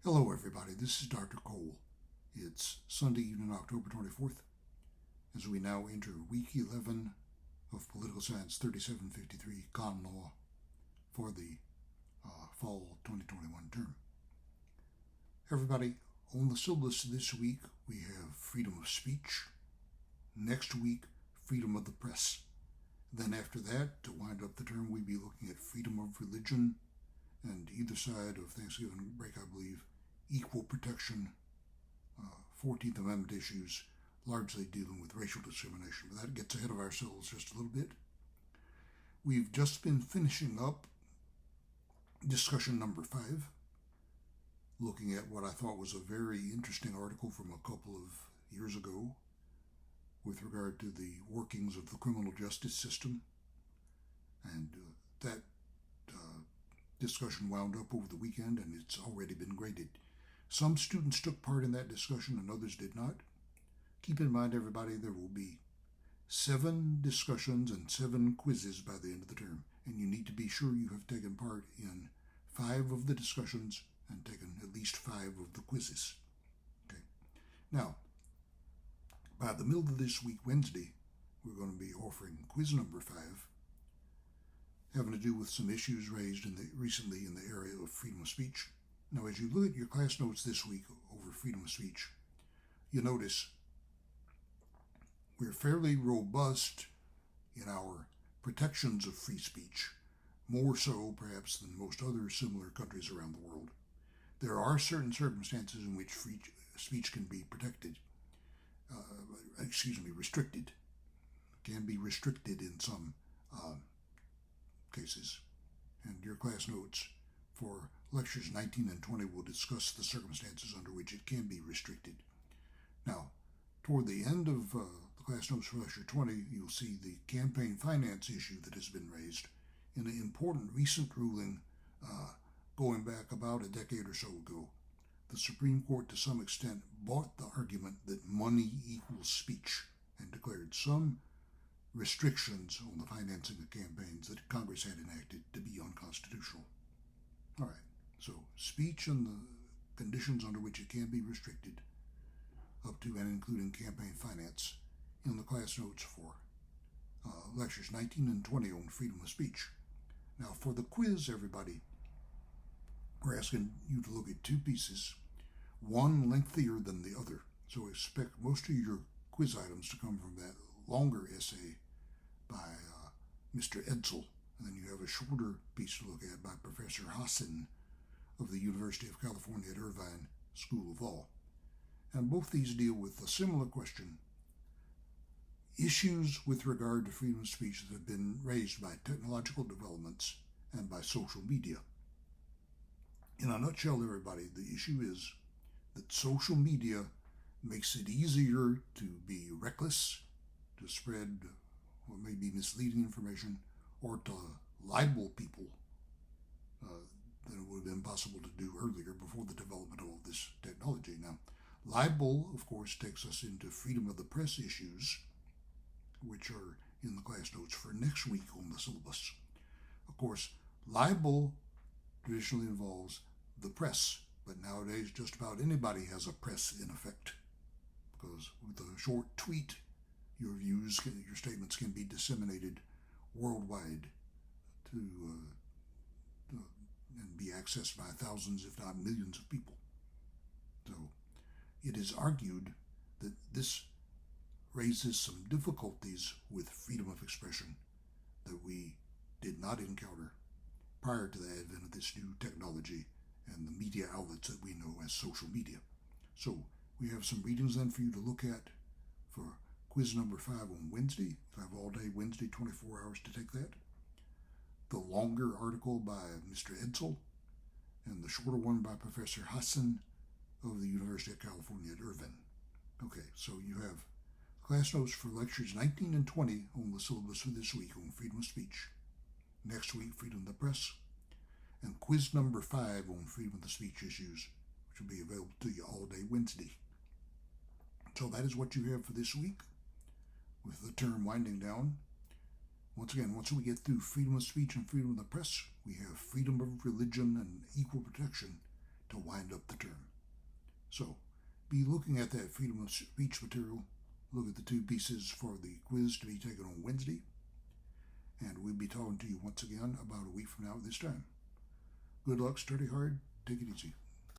Hello, everybody. This is Dr. Cole. It's Sunday evening, October 24th, as we now enter week 11 of Political Science 3753 Common Law for the fall 2021 term. Everybody, on the syllabus this week, we have freedom of speech. Next week, freedom of the press. Then after that, to wind up the term, we'll be looking at freedom of religion, and either side of Thanksgiving break, I believe, equal protection, 14th Amendment issues, largely dealing with racial discrimination. But that gets ahead of ourselves just a little bit. We've just been finishing up discussion number 5, looking at what I thought was a very interesting article from a couple of years ago with regard to the workings of the criminal justice system. And that discussion wound up over the weekend, and it's already been graded. Some students took part in that discussion and others did not. Keep in mind, everybody, there will be 7 discussions and 7 quizzes by the end of the term, and you need to be sure you have taken part in 5 of the discussions and taken at least 5 of the quizzes. Okay. Now, by the middle of this week, Wednesday, we're going to be offering quiz number 5, having to do with some issues raised recently in the area of freedom of speech. Now, as you look at your class notes this week over freedom of speech, you notice we're fairly robust in our protections of free speech, more so perhaps than most other similar countries around the world. There are certain circumstances in which free speech can be restricted. Can be restricted in some cases. And your class notes for lectures 19 and 20 will discuss the circumstances under which it can be restricted. Now, toward the end of the class notes for lecture 20, you'll see the campaign finance issue that has been raised in an important recent ruling going back about a decade or so ago. The Supreme Court, to some extent, bought the argument that money equals speech and declared some restrictions on the financing of campaigns that Congress had enacted to be unconstitutional. All right, so speech and the conditions under which it can be restricted, up to and including campaign finance, in the class notes for lectures 19 and 20 on freedom of speech. Now, for the quiz, everybody, we're asking you to look at 2 pieces, one lengthier than the other. So expect most of your quiz items to come from that longer essay by Mr. Edsel, and then you have a shorter piece to look at by Professor Hassan of the University of California at Irvine School of Law. And both these deal with a similar question: issues with regard to freedom of speech that have been raised by technological developments and by social media. In a nutshell, everybody, the issue is that social media makes it easier to be reckless, to spread what may be misleading information, or to libel people than it would have been possible to do earlier before the development of all this technology. Now, libel, of course, takes us into freedom of the press issues, which are in the class notes for next week on the syllabus. Of course, libel traditionally involves the press, but nowadays just about anybody has a press in effect, because with a short tweet, your views, your statements can be disseminated worldwide and be accessed by thousands, if not millions, of people. So it is argued that this raises some difficulties with freedom of expression that we did not encounter prior to the advent of this new technology and the media outlets that we know as social media. So we have some readings then for you to look at for quiz number 5 on Wednesday. You have all day Wednesday, 24 hours to take that. The longer article by Mr. Edsel, and the shorter one by Professor Hassan of the University of California at Irvine. Okay, so you have class notes for lectures 19 and 20 on the syllabus for this week on freedom of speech. Next week, freedom of the press. And quiz number 5 on freedom of the speech issues, which will be available to you all day Wednesday. So that is what you have for this week, with the term winding down. Once again, once we get through freedom of speech and freedom of the press, we have freedom of religion and equal protection to wind up the term. So, be looking at that freedom of speech material. Look at the 2 pieces for the quiz to be taken on Wednesday. And we'll be talking to you once again about a week from now at this time. Good luck, study hard, take it easy.